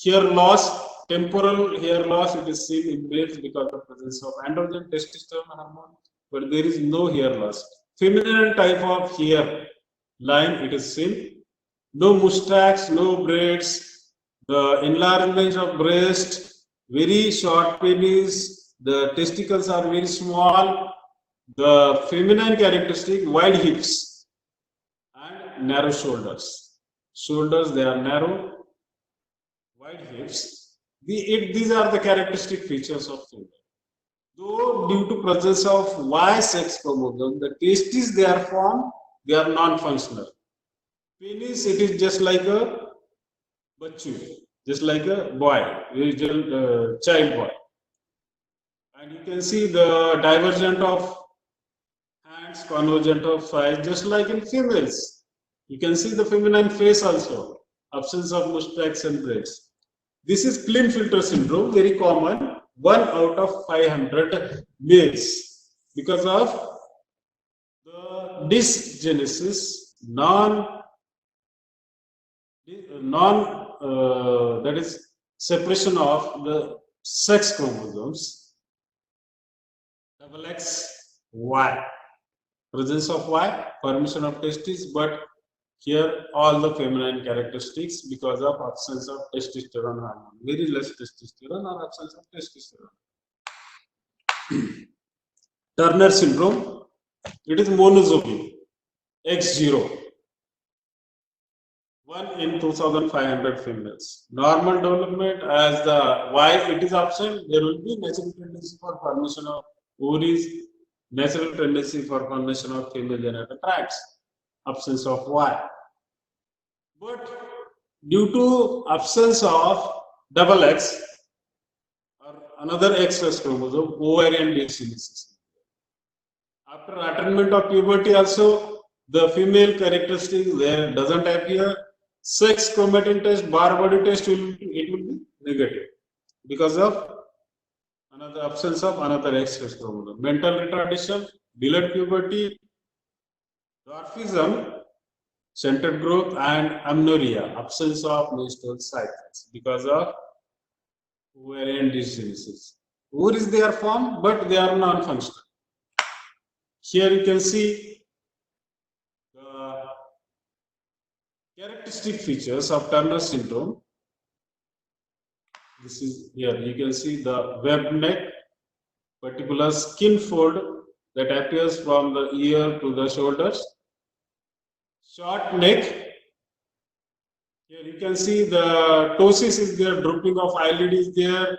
hair loss, temporal hair loss. It is seen in males because of presence of androgen testosterone hormone, but there is no hair loss. Feminine type of hair line, it is seen. No mustache, no braids, the enlargement of breast, very short penis, the testicles are very small, the feminine characteristic, wide hips and narrow shoulders. Shoulders, they are narrow, wide hips. These are the characteristic features of female. Though due to presence of Y sex chromosome, the testes they are formed, they are non-functional. Penis, it is just like a bachu, just like a boy, child boy. And you can see the divergent of hands, convergent of thighs, just like in females. You can see the feminine face also, absence of mustache and braids. This is Klinefelter syndrome, very common, 1 out of 500 males, because of the dysgenesis, that is separation of the sex chromosomes, XXY. Presence of Y, formation of testes, but here all the feminine characteristics because of absence of testosterone hormone, very less testosterone or absence of testosterone. Turner syndrome, it is monozomy, X0, 1 in 2,500 females. Normal development, as the Y it is absent, there will be natural tendency for formation of ovaries, natural tendency for formation of female genital tracts, absence of Y. But due to absence of double X or another X chromosome, ovarian dysgenesis. After attainment of puberty also, the female characteristics there doesn't appear. Sex chromatin test, bar body test will be negative because of another absence of another X chromosome. Mental retardation, delayed puberty, dwarfism, centered growth, and amenorrhea, absence of menstrual cycles because of ovarian dysgenesis. Ovaries they are formed, but they are non-functional. Here you can see the characteristic features of Turner syndrome. This is here. You can see the webbed neck, particular skin fold that appears from the ear to the shoulders. Short neck. Here you can see the ptosis is there, drooping of eyelid is there.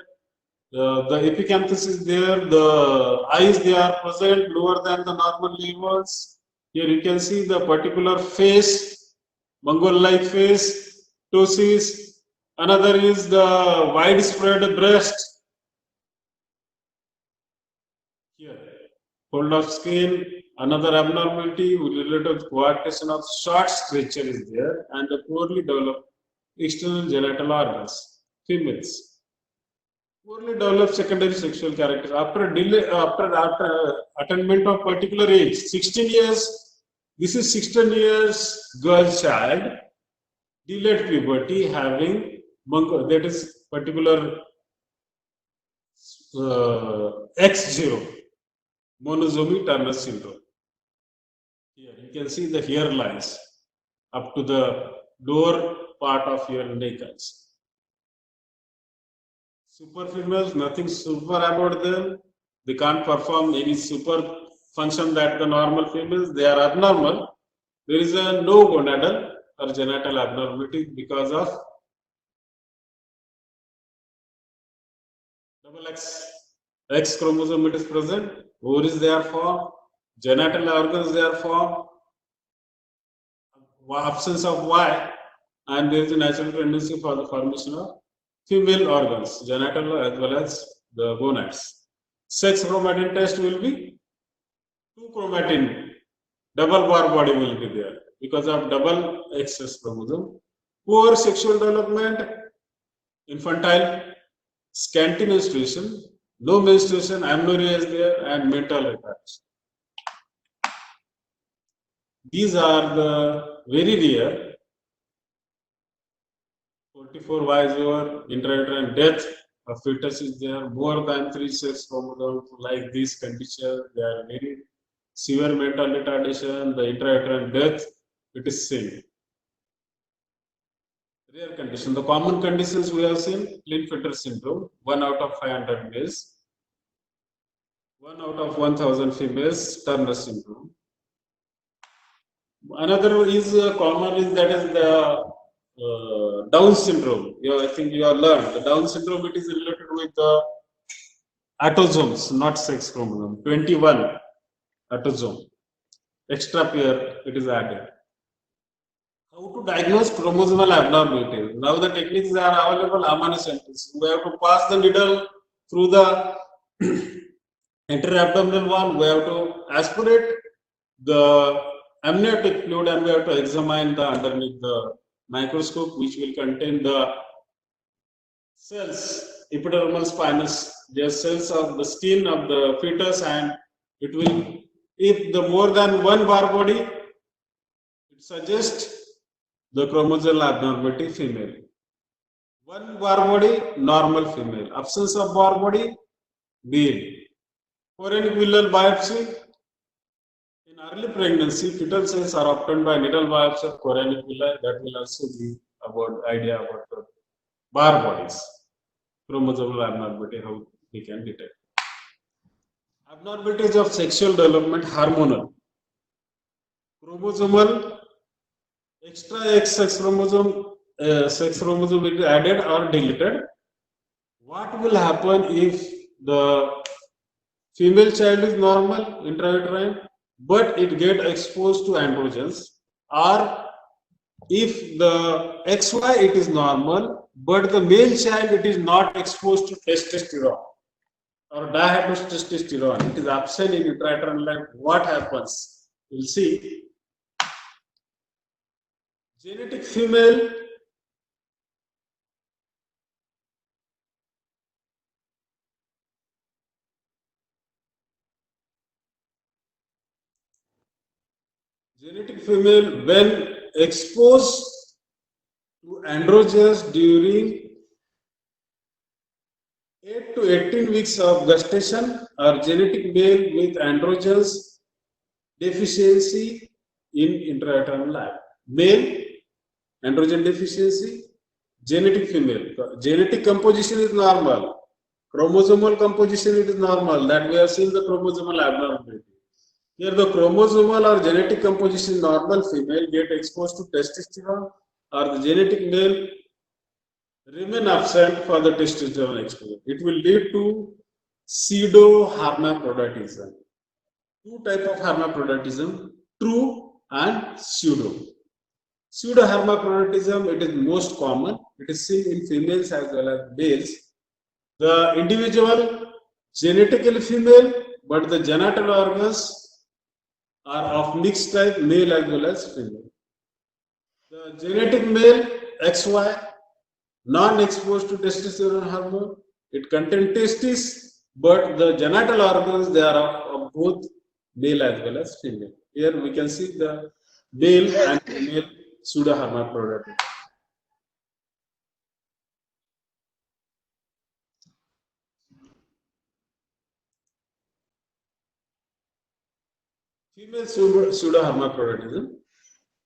The epicanthus is there, the eyes they are present lower than the normal levels. Here you can see the particular face, Mongol-like face, ptosis. Another is the widespread breast. Here, fold of skin. Another abnormality related to coarctation of short stature is there, and the poorly developed external genital organs, females. Poorly developed secondary sexual characters after attainment of particular age, 16 years. This is 16 years girl child, delayed puberty, having that is particular X0, monozomy Turner syndrome. Here you can see the hair lines up to the lower part of your neck also. Super females, nothing super about them. They can't perform any super function that the normal females. They are abnormal. There is a no gonadal or genital abnormality because of double X chromosome it is present. Ovaries they are formed. Genital organs they are formed. Absence of Y, and there is a natural tendency for the formation of female organs, genital as well as the gonads. Sex chromatin test will be 2 chromatin, double bar body will be there because of double X chromosome. Poor sexual development, infantile, scanty menstruation, no menstruation, amenorrhea is there, and mental retardation. These are the very rare 44 Ys over intrauterine death of fetus is there, more than 3 sex chromosomes like this condition, they are very severe mental retardation, the intrauterine death, it is same. Rare condition. The common conditions we have seen, Klinefelter syndrome, 1 out of 500 males, 1 out of 1,000 females, Turner syndrome. Another is common is that is the Down syndrome. I think you have learned the Down syndrome. It is related with the autosomes, not sex chromosome. 21 autosome, extra pair it is added. How to diagnose chromosomal abnormalities? Now the techniques are available. Amniocentesis. We have to pass the needle through the intra-abdominal wall. We have to aspirate the amniotic fluid and we have to examine the underneath the microscope, which will contain the cells, epidermal spinous, they are cells of the skin of the fetus, and it will, if the more than one bar body, it suggests the chromosomal abnormality female. One bar body, normal female. Absence of bar body, male. Coroniculum biopsy. In early pregnancy, fetal cells are obtained by needle biopsy of coronicula. That will also give about idea about the bar bodies, chromosomal abnormality, how we can detect. Abnormalities of sexual development, hormonal, chromosomal, extra X sex chromosome will be added or deleted. What will happen if the female child is normal intrauterine, but it get exposed to androgens, or if the XY it is normal, but the male child it is not exposed to testosterone or dihydrotestosterone, it is absent in intrauterine life, what happens? We'll see. Genetic female when exposed to androgens during 8 to 18 weeks of gestation, or genetic male with androgens deficiency in intrauterine life. Male, androgen deficiency, genetic female. Genetic composition is normal. Chromosomal composition it is normal. That we have seen the chromosomal abnormality. Here the chromosomal or genetic composition normal female get exposed to testosterone, or the genetic male remain absent for the testosterone exposure. It will lead to pseudo-hermaphroditism. Two types of hermaphroditism, true and pseudo. Pseudo-hermaphroditism, it is most common. It is seen in females as well as males. The individual genetically female, but the genital organs are of mixed type, male as well as female. The genetic male XY, non-exposed to testosterone hormone, it contains testes, but the genital organs they are of both male as well as female. Here we can see the male and female pseudohermaphroditism. Female pseudohermaphroditism.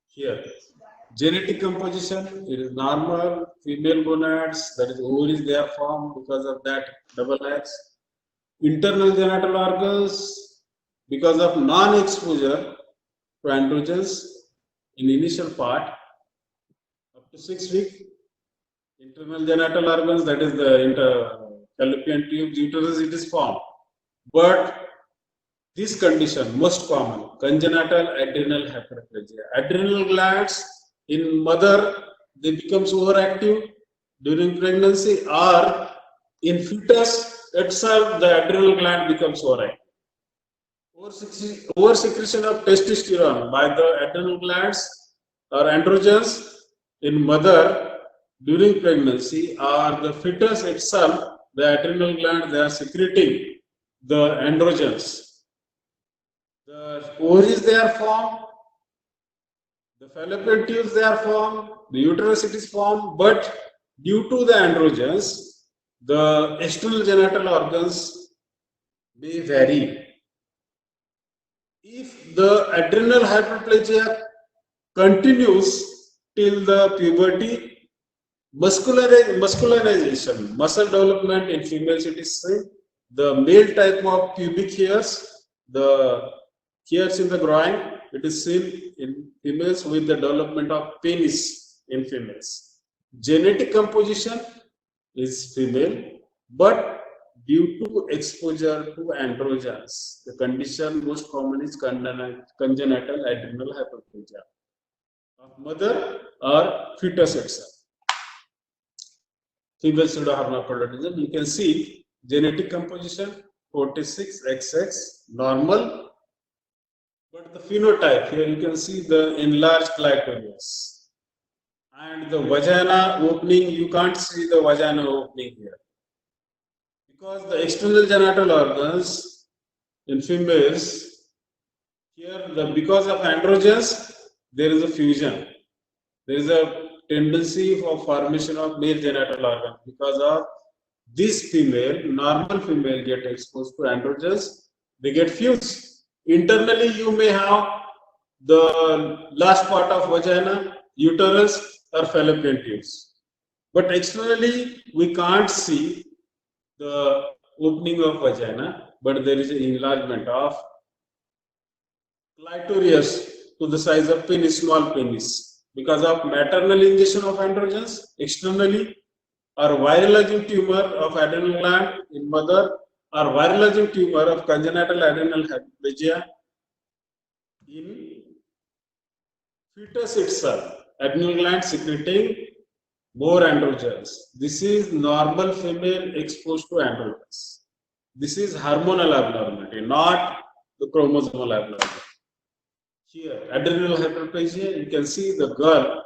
Here, genetic composition, it is normal, female gonads, that is ovaries they are formed because of that double X. Internal genital organs, because of non-exposure to androgens in initial part, up to 6 weeks. Internal genital organs, that is the fallopian tubes, uterus, it is formed. But this condition, most common, congenital adrenal hyperplasia. Adrenal glands in mother, they become overactive during pregnancy, or in fetus itself, the adrenal gland becomes overactive. Oversecretion of testosterone by the adrenal glands or androgens in mother during pregnancy, or the fetus itself, the adrenal gland, they are secreting the androgens. The ovaries they are formed, the fallopian tubes they are formed, the uterus it is formed, but due to the androgens, the external genital organs may vary. If the adrenal hyperplasia continues till the puberty, muscularization, muscle development in females it is seen. The male type of pubic hairs, the hairs in the groin, it is seen in females with the development of penis in females. Genetic composition is female, but due to exposure to androgens, the condition most common is congenital adrenal hyperplasia of mother or fetus itself. Female pseudohermaphroditism, you can see genetic composition 46XX normal, but the phenotype here you can see the enlarged clitoris and the vagina opening, you can't see the vagina opening here because the external genital organs in females here, because of androgens there is a fusion, there is a tendency for formation of male genital organ. Because of this female, normal female get exposed to androgens, they get fused. Internally you may have the last part of vagina, uterus or fallopian tubes, but externally we can't see the opening of vagina but there is an enlargement of clitorius to the size of penis, small penis, because of maternal injection of androgens externally, or viralizing tumor of adrenal gland in mother, or viralizing tumor of congenital adrenal hyperplasia in fetus itself, adrenal gland secreting more androgens. This is normal female exposed to androgens. This is hormonal abnormality, not the chromosomal abnormality. Here, adrenal hyperplasia, you can see the girl,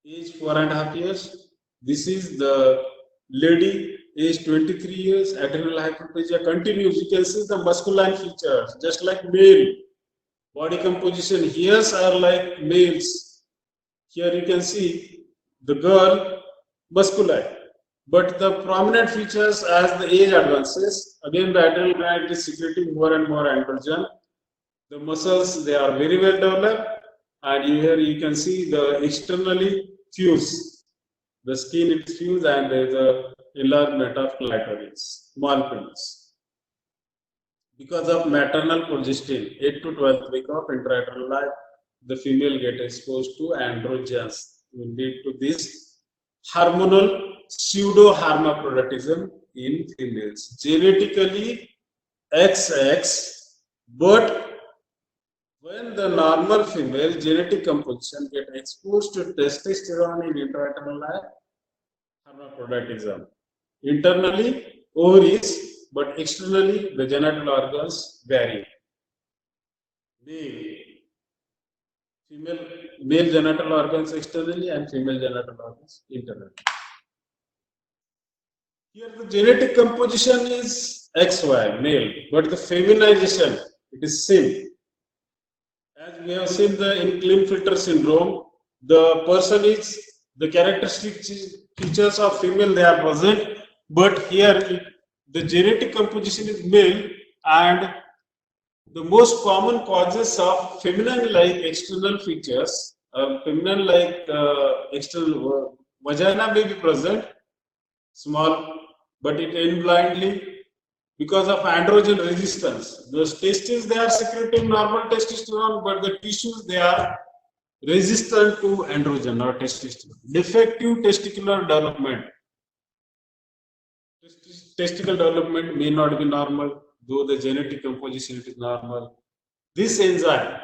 age 4.5 years. This is the lady, age 23 years, adrenal hyperplasia continues. You can see the masculine features, just like male. Body composition here are like males. Here you can see the girl masculine, but the prominent features as the age advances, again the adrenal gland is secreting more and more androgen. The muscles, they are very well developed, and here you can see the externally fused, the skin is fused, and there is a enlargement of clitoris, small penis. Because of maternal progestin, 8 to 12th week of intrauterine life, the female get exposed to androgens, will lead to this hormonal pseudo-hermaphroditism in females. Genetically XX, but when the normal female genetic composition get exposed to testosterone in intrauterine life, hermaphroditism. Internally, ovaries, but externally, the genital organs vary. Male genital organs externally and female genital organs internally. Here the genetic composition is XY, male, but the feminization, it is same. As we have seen in Klinefelter syndrome, the person is, the characteristic features of female, they are present, but here the genetic composition is male, and the most common causes of feminine-like external features, feminine-like external vagina may be present, small, but it ends blindly because of androgen resistance. The testes, they are secreting normal testosterone, but the tissues, they are resistant to androgen or testosterone. Defective testicular development. Testicle development may not be normal, though the genetic composition is normal. This enzyme,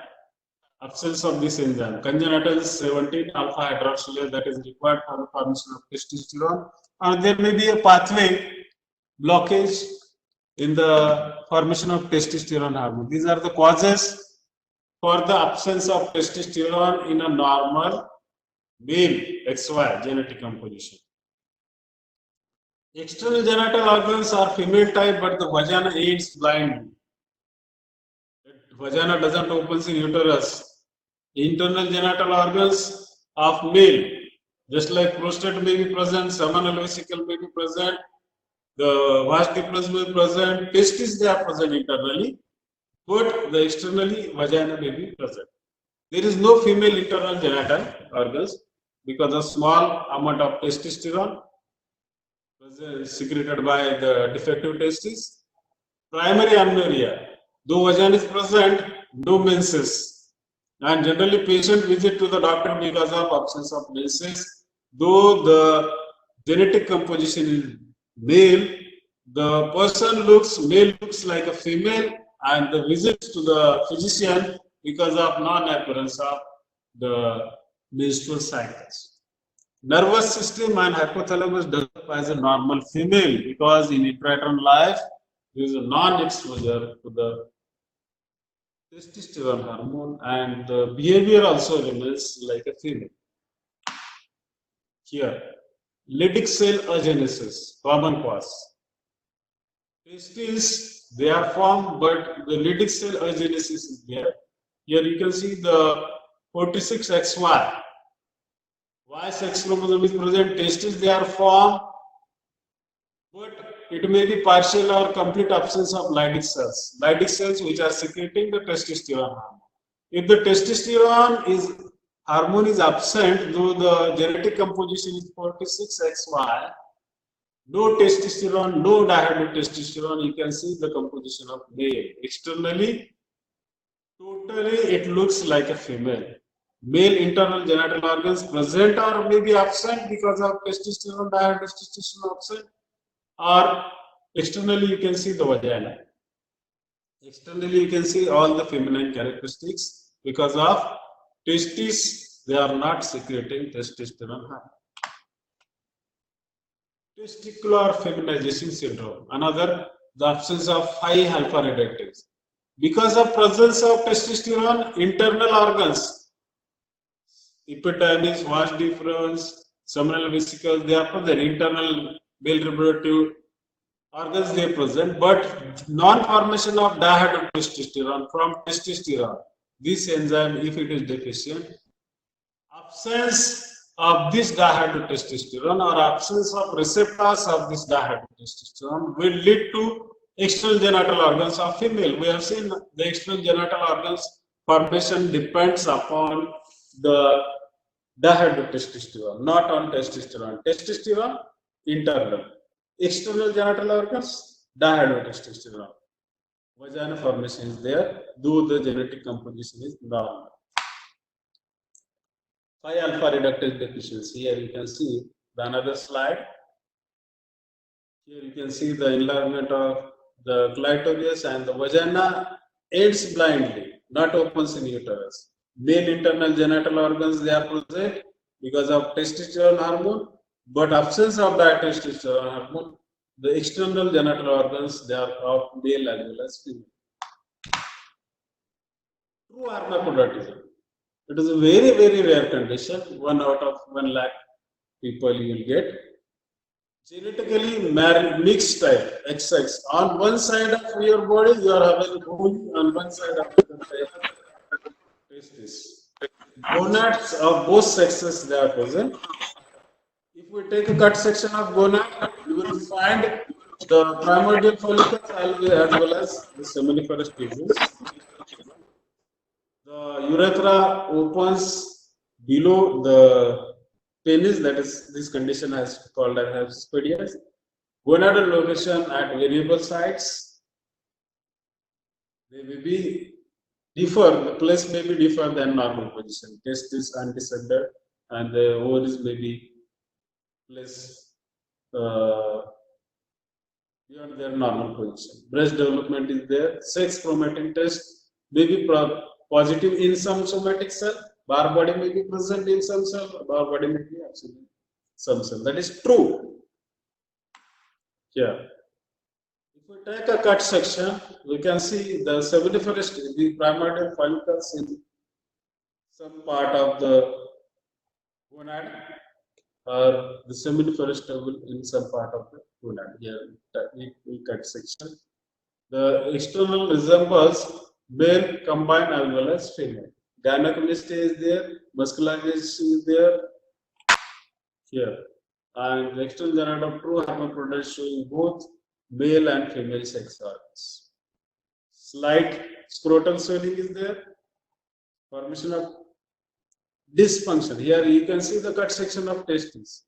absence of this enzyme, congenital 17 alpha hydroxylase, that is required for the formation of testosterone, and there may be a pathway blockage in the formation of testosterone hormone. These are the causes for the absence of testosterone in a normal male XY genetic composition. External genital organs are female type, but the vagina ends blindly. Vagina doesn't open in uterus. Internal genital organs of male, just like prostate may be present, seminal vesicle may be present, the vas deferens may be present, testes, they are present internally, but the externally vagina may be present. There is no female internal genital organs because of small amount of testosterone secreted by the defective testes. Primary amenorrhea, though vagina is present, no menses, and generally patient visit to the doctor because of absence of menses. Though the genetic composition is male, the person male looks like a female, and the visits to the physician because of non-appearance of the menstrual cycles. Nervous system and hypothalamus develop as a normal female because in intrauterine life there is a non-exposure to the testosterone hormone, and the behavior also remains like a female. Here, Leydig cell agenesis, common cause. Testes, they are formed, but the Leydig cell agenesis is there. Here you can see the 46XY. Y sex chromosome is present, testes, they are formed, but it may be partial or complete absence of Leydig cells. Leydig cells which are secreting the testosterone hormone. If the testosterone hormone is absent, though the genetic composition is 46XY, No testosterone, no dihydrotestosterone. You can see the composition of male. Externally, totally it looks like a female. Male internal genital organs present or may be absent because of testosterone, dihydrotestosterone absent, or externally you can see the vagina. Externally, you can see all the feminine characteristics because of testes, they are not secreting testosterone hormone. Testicular feminization syndrome. Another, the absence of high alpha reductase. Because of presence of testosterone, internal organs, epidermis, vas deferens, seminal vesicles, they are present. Internal male reproductive organs they present, but non-formation of dihydrotestosterone from testosterone. This enzyme, if it is deficient, absence of this dihydrotestosterone or absence of receptors of this dihydrotestosterone will lead to external genital organs of female. We have seen the external genital organs formation depends upon the dihydrotestosterone, not on testosterone. Testosterone internal. External genital organs, dihydrotestosterone. Vagina formation is there, though the genetic composition is normal. 5 alpha reductase deficiency. Here you can see the another slide. Here you can see the enlargement of the clitoris and the vagina ends blindly, not opens in uterus. Male internal genital organs they are present because of testosterone hormone, but absence of that testosterone hormone, the external genital organs they are of male as well as female. True hermaphroditism. It is a very, very rare condition. 1 out of 1 lakh people you will get. Genetically mixed type, XX. On one side of your body, you are having bone, on one side of the testis. Gonads of both sexes they are present. If we take a cut section of gonad, you will find the primordial follicles as well as the seminiferous tubules. The urethra opens below the penis, that is, this condition has called as spadias. Gonadal location at variable sites. They may be differ, the place may be different than normal position. Testis antecentered and the ovaries may be placed beyond their normal position. Breast development is there. Sex chromatin test may be positive in some somatic cell. Bar body may be present in some cell. Bar body may be absent in some cell. That is true. Here. If we take a cut section, we can see the seminiferous, the primordial follicles in some part of the gonad, or the seminiferous tubule in some part of the gonad. Here, we cut section. The external resembles male combined as well as female. Gynecomastia is there, muscularization is there. Here, and the external genital of true hermaphrodite showing both male and female sex organs. Slight scrotal swelling is there. Formation of dysfunction. Here you can see the cut section of testes.